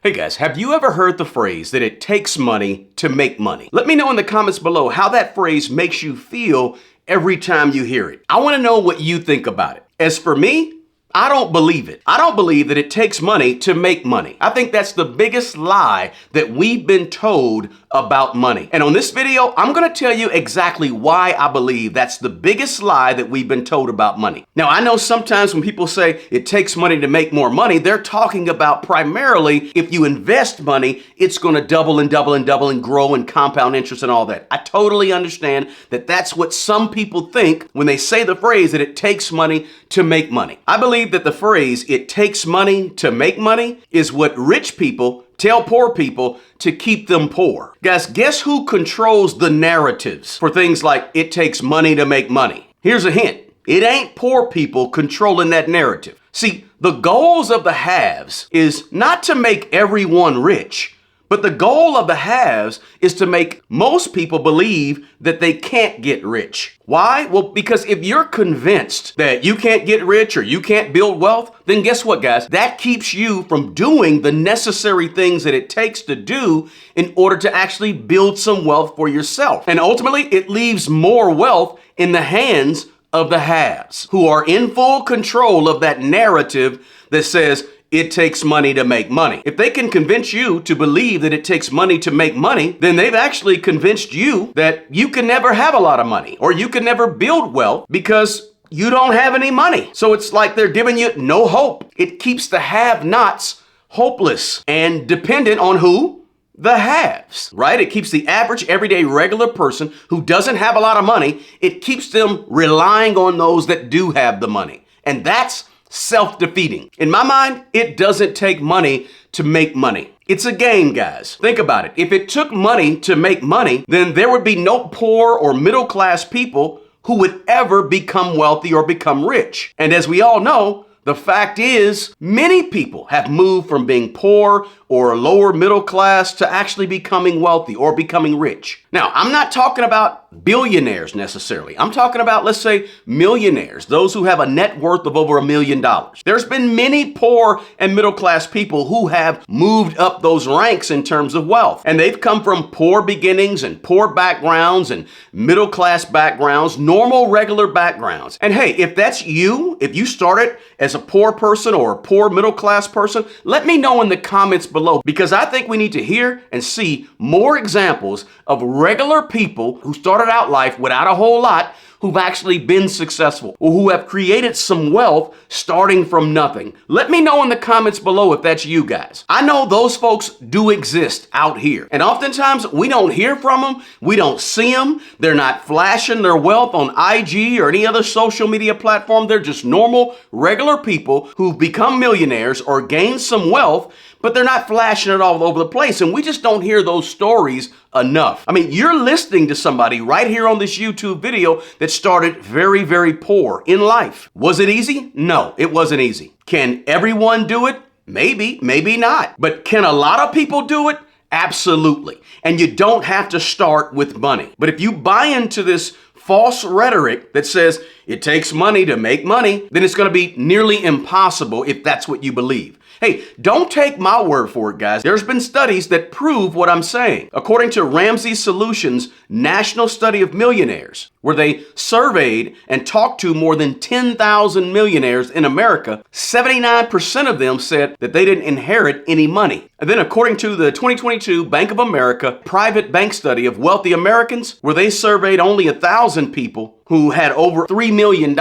Hey guys, have you ever heard the phrase that it takes money to make money? Let me know in the comments below how that phrase makes you feel every time you hear it. I want to know what you think about it. As for me, I don't believe it. I don't believe that it takes money to make money. I think that's the biggest lie that we've been told about money. And on this video, I'm going to tell you exactly why I believe that's the biggest lie that we've been told about money. Now, I know sometimes when people say it takes money to make more money, they're talking about primarily if you invest money, it's going to double and double and double and grow and compound interest and all that. I totally understand that that's what some people think when they say the phrase that it takes money to make money. I believe that the phrase, it takes money to make money, is what rich people tell poor people to keep them poor. Guys, guess who controls the narratives for things like it takes money to make money? Here's a hint. It ain't poor people controlling that narrative. See, the goals of the haves is not to make everyone rich, but the goal of the haves is to make most people believe that they can't get rich. Why? Well, because if you're convinced that you can't get rich or you can't build wealth, then guess what, guys? That keeps you from doing the necessary things that it takes to do in order to actually build some wealth for yourself. And ultimately, it leaves more wealth in the hands of the haves, who are in full control of that narrative that says, it takes money to make money. If they can convince you to believe that it takes money to make money, then they've actually convinced you that you can never have a lot of money or you can never build wealth because you don't have any money. So it's like they're giving you no hope. It keeps the have-nots hopeless and dependent on who? The haves, right? It keeps the average, everyday, regular person who doesn't have a lot of money, it keeps them relying on those that do have the money. And that's self-defeating. In my mind, it doesn't take money to make money. It's a game, guys. Think about it. If it took money to make money, then there would be no poor or middle-class people who would ever become wealthy or become rich. And as we all know, the fact is, many people have moved from being poor or lower middle class to actually becoming wealthy or becoming rich. Now, I'm not talking about billionaires necessarily. I'm talking about, let's say, millionaires, those who have a net worth of over $1 million. There's been many poor and middle class people who have moved up those ranks in terms of wealth. And they've come from poor beginnings and poor backgrounds and middle class backgrounds, normal, regular backgrounds. And hey, if that's you, if you started as a poor person or a poor middle class person, let me know in the comments below, because I think we need to hear and see more examples of regular people who started out life without a whole lot, who've actually been successful or who have created some wealth starting from nothing. Let me know in the comments below if that's you guys. I know those folks do exist out here, and oftentimes we don't hear from them. We don't see them. They're not flashing their wealth on IG or any other social media platform. They're just normal, regular people who've become millionaires or gained some wealth, but they're not flashing it all over the place. And we just don't hear those stories enough. I mean, you're listening to somebody right here on this YouTube video that started very, very poor in life. Was it easy? No, it wasn't easy. Can everyone do it? Maybe, maybe not. But can a lot of people do it? Absolutely. And you don't have to start with money. But if you buy into this false rhetoric that says it takes money to make money, then it's going to be nearly impossible if that's what you believe. Hey, don't take my word for it, guys. There's been studies that prove what I'm saying. According to Ramsey Solutions' National Study of Millionaires, where they surveyed and talked to more than 10,000 millionaires in America, 79% of them said that they didn't inherit any money. And then according to the 2022 Bank of America private bank study of wealthy Americans, where they surveyed only 1,000 people who had over $3 million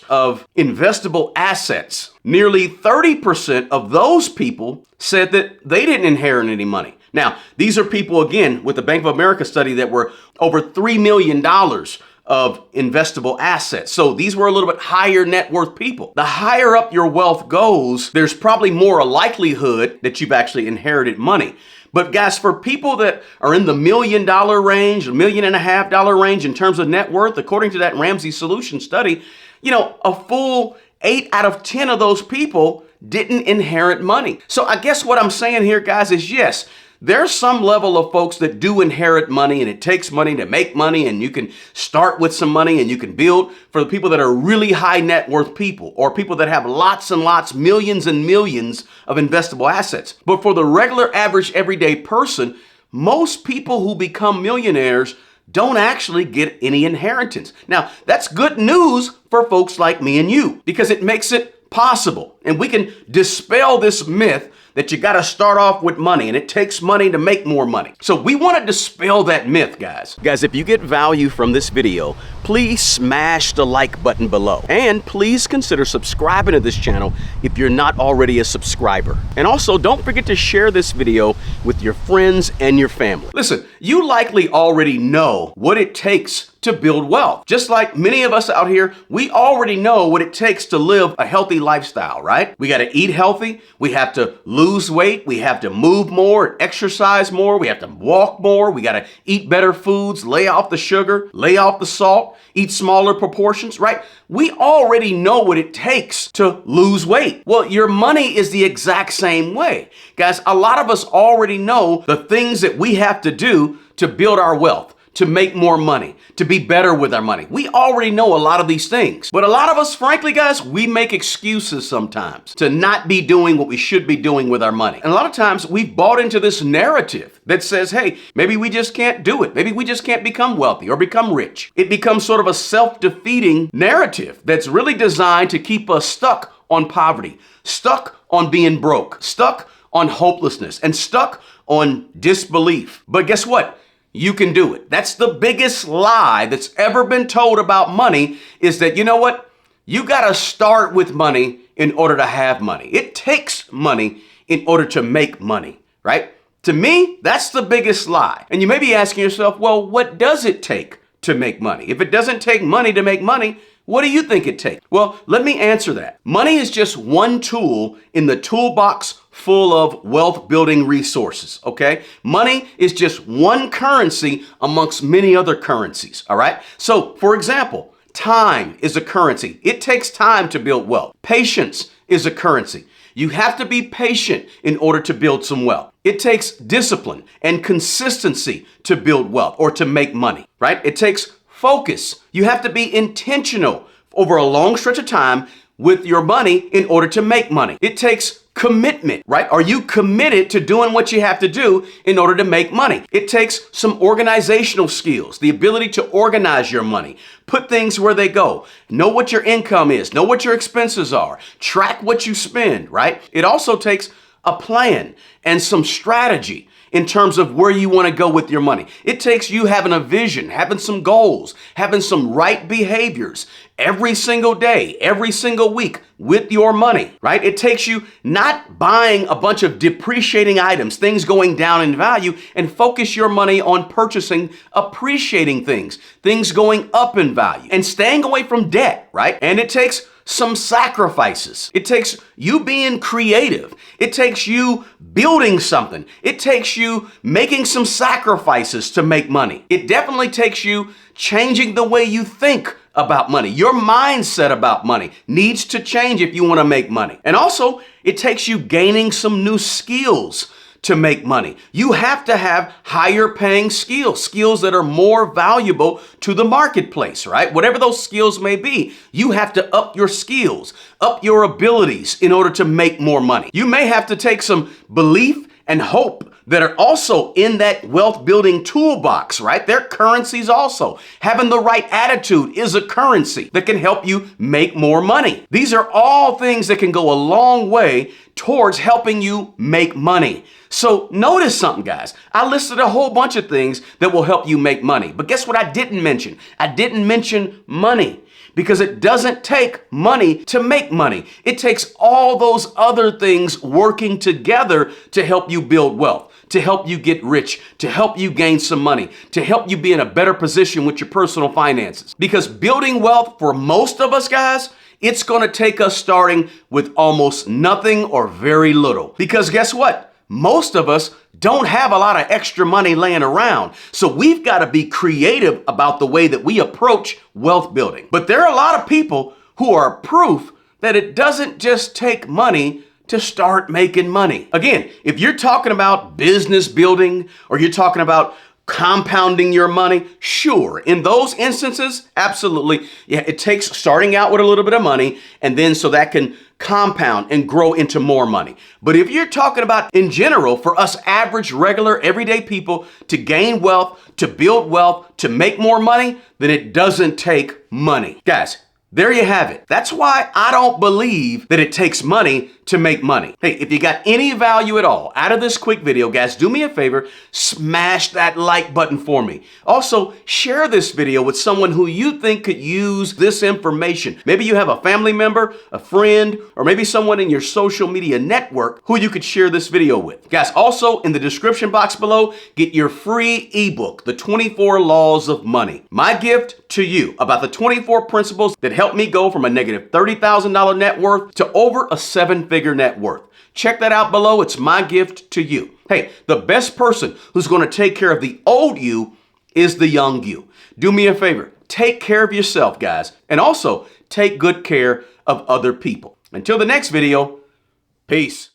of investable assets, nearly 30% of those people said that they didn't inherit any money. Now, these are people, again, with the Bank of America study that were over $3 million of investable assets. So these were a little bit higher net worth people. The higher up your wealth goes, there's probably more a likelihood that you've actually inherited money. But guys, for people that are in the $1 million range, $1.5 million range in terms of net worth, according to that Ramsey Solutions study, you know, a full 8 out of 10 of those people didn't inherit money. So I guess what I'm saying here, guys, is yes, There's some level of folks that do inherit money, and it takes money to make money, and you can start with some money and you can build. For the people that are really high net worth people, or people that have lots and lots, millions and millions of investable assets. But for the regular, average, everyday person, most people who become millionaires don't actually get any inheritance. Now, that's good news for folks like me and you, because it makes it possible. And we can dispel this myth that you got to start off with money and it takes money to make more money. So we want to dispel that myth, guys. Guys, if you get value from this video, please smash the like button below. And please consider subscribing to this channel if you're not already a subscriber. And also, don't forget to share this video with your friends and your family. Listen, you likely already know what it takes to build wealth. Just like many of us out here, we already know what it takes to live a healthy lifestyle, right? We got to eat healthy. We have to lose weight. We have to move more, exercise more. We have to walk more. We got to eat better foods, lay off the sugar, lay off the salt, eat smaller proportions, right? We already know what it takes to lose weight. Well, your money is the exact same way. Guys, a lot of us already know the things that we have to do to build our wealth, to make more money, to be better with our money. We already know a lot of these things. But a lot of us, frankly, guys, we make excuses sometimes to not be doing what we should be doing with our money. And a lot of times we've bought into this narrative that says, hey, maybe we just can't do it. Maybe we just can't become wealthy or become rich. It becomes sort of a self-defeating narrative that's really designed to keep us stuck on poverty, stuck on being broke, stuck on hopelessness, and stuck on disbelief. But guess what? You can do it. That's the biggest lie that's ever been told about money, is that, you know what? You got to start with money in order to have money. It takes money in order to make money, right? To me, that's the biggest lie. And you may be asking yourself, well, what does it take to make money? If it doesn't take money to make money, what do you think it takes? Well, let me answer that. Money is just one tool in the toolbox full of wealth building resources, okay? Money is just one currency amongst many other currencies, all right? So, for example, time is a currency. It takes time to build wealth. Patience is a currency. You have to be patient in order to build some wealth. It takes discipline and consistency to build wealth or to make money, right? It takes focus. You have to be intentional over a long stretch of time with your money in order to make money. It takes commitment, right? Are you committed to doing what you have to do in order to make money? It takes some organizational skills, the ability to organize your money, put things where they go, know what your income is, know what your expenses are, track what you spend, right? It also takes a plan and some strategy in terms of where you want to go with your money. It takes you having a vision, having some goals, having some right behaviors every single day, every single week with your money, right? It takes you not buying a bunch of depreciating items, things going down in value, and focus your money on purchasing appreciating things, things going up in value, and staying away from debt, right? And it takes some sacrifices. It takes you being creative. It takes you building something. It takes you making some sacrifices to make money. It definitely takes you changing the way you think about money. Your mindset about money needs to change if you want to make money. And also, it takes you gaining some new skills to make money. You have to have higher paying skills that are more valuable to the marketplace, right? Whatever those skills may be, you have to up your skills, up your abilities in order to make more money. You may have to take some belief and hope that are also in that wealth building toolbox, right? They're currencies also. Having the right attitude is a currency that can help you make more money. These are all things that can go a long way towards helping you make money. So notice something, guys. I listed a whole bunch of things that will help you make money. But guess what I didn't mention? I didn't mention money. Because it doesn't take money to make money. It takes all those other things working together to help you build wealth, to help you get rich, to help you gain some money, to help you be in a better position with your personal finances. Because building wealth for most of us, guys, it's going to take us starting with almost nothing or very little. Because guess what? Most of us don't have a lot of extra money laying around. So we've got to be creative about the way that we approach wealth building. But there are a lot of people who are proof that it doesn't just take money to start making money. Again, if you're talking about business building or you're talking about compounding your money, sure. In those instances, absolutely. Yeah, it takes starting out with a little bit of money and then so that can compound and grow into more money. But if you're talking about in general, for us average, regular, everyday people to gain wealth, to build wealth, to make more money, then it doesn't take money. Guys, there you have it. That's why I don't believe that it takes money to make money. Hey, if you got any value at all out of this quick video, guys, do me a favor, smash that like button for me. Also, share this video with someone who you think could use this information. Maybe you have a family member, a friend, or maybe someone in your social media network who you could share this video with. Guys, also in the description box below, get your free ebook, The 24 Laws of Money. My gift to you about the 24 principles that helped me go from a negative $30,000 net worth to over a 7-figure net worth. Check that out below. It's my gift to you. Hey, the best person who's going to take care of the old you is the young you. Do me a favor. Take care of yourself, guys, and also take good care of other people. Until the next video, peace.